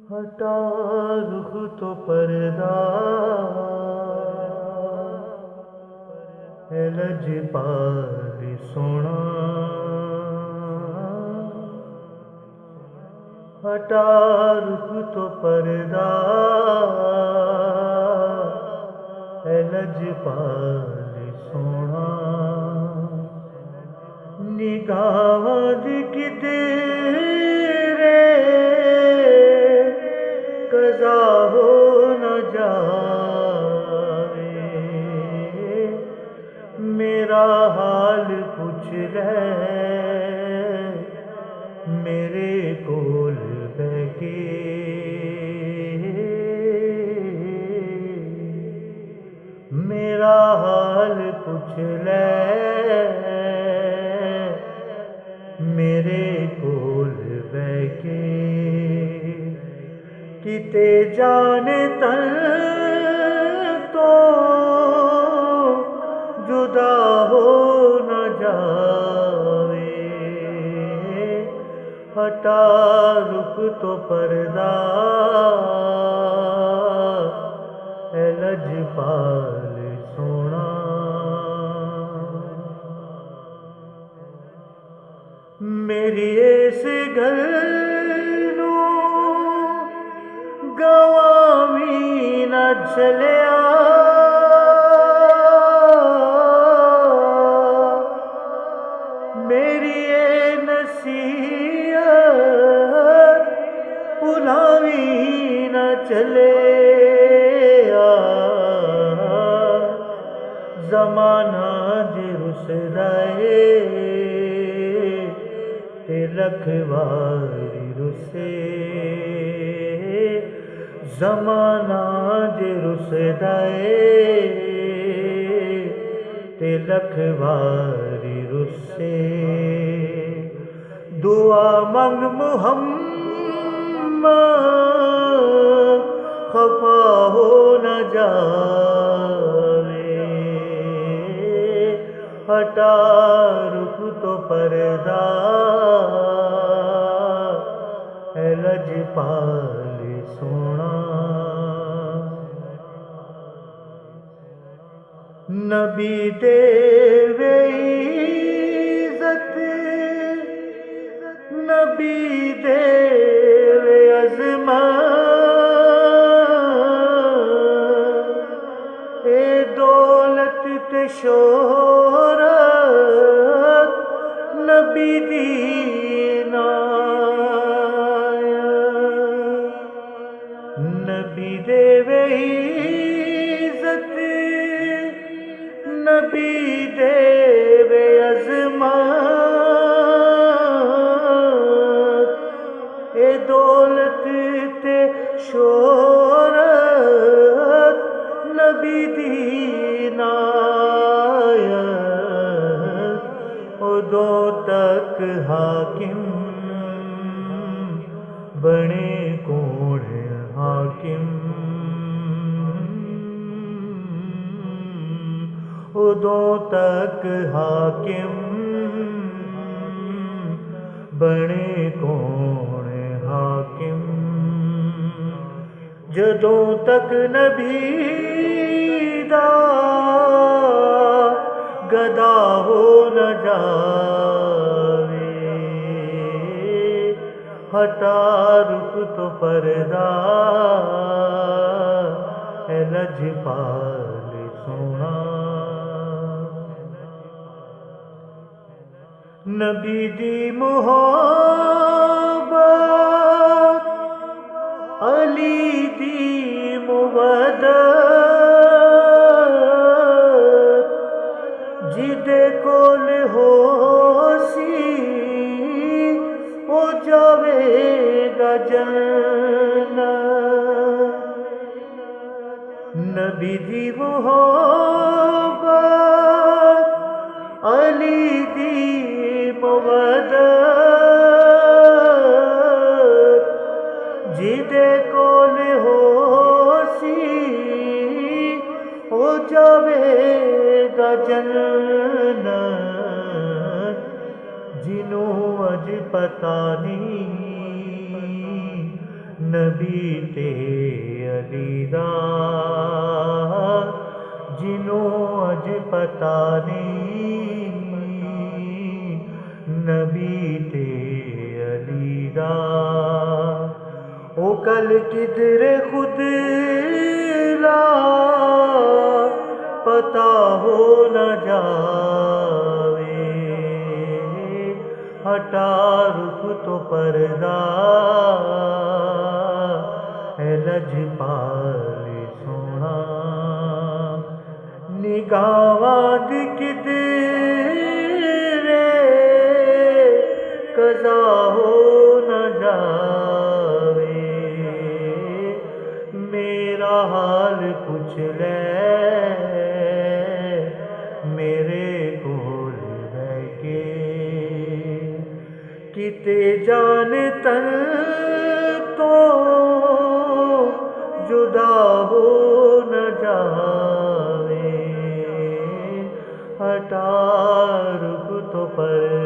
हटा रुख तो पर्दा है लजपाल सोना। हटा रुख तो पर्दा है लजपाल सोना। निगाह दिखते कज़ा हो न जावे। मेरा हाल पूछ ले मेरे कोल बैके। मेरा हाल पूछ ले मेरे कोल बैके। किते जाने तन तो जुदा हो न जावे। हटा रुख तो पर्दा है लजपाल सोना। मेरी इस गल गवामी न चलिया। मेरी ये नसीहत भुलावी न चलिया। ज़माना जे रुसदाए ते लखवारी रुसे। ज़माना जे रुसदाए ते लखवारी रुसे। दुआ मंग मुहम्मद खफा हो न जावे। हटा रुख तो पर्दा है लजपाल सोना। नबी देवे इज़्ज़त नबी देवे अज़मत। ए दौलत ते शोहरत नबी दी नबी देवे इज़्ज़त नबी देवे अज़मत। ए दौलत ते शोहरत नबी दी नायत। उदों तक हाकिम बने कौन हाकिम। उदों तक हाकिम बने कौन हाकिम। जदों तक नबी दा गदा हो न जावे। हटा रुख तो पर्दा है लजपाल सोना। नबी दी मुहब्बत अली दी मुवद्दत। जिदे कोल होसी ओ जावेगा जन्नत। नबी दी मुहब्बत अली दी मुवद्दत। जिदे कोल होसी ओ जावेगा जन्नत। जिन्हों अज पता नहीं नबी ते अली दा, जिन्हों अज पता नहीं नबी ते अली दा। ओ कल किधरे खुद ला पता हो न जावे, हटा रुख तो पर्दा है लजपाल सोना। निगाहां दी किधरे कज़ा हो न जावे, मेरा हाल पुछ ले मेरे कोल रह के। किते जान तन तो जुदा हो न जावे, हटा रुख तो पर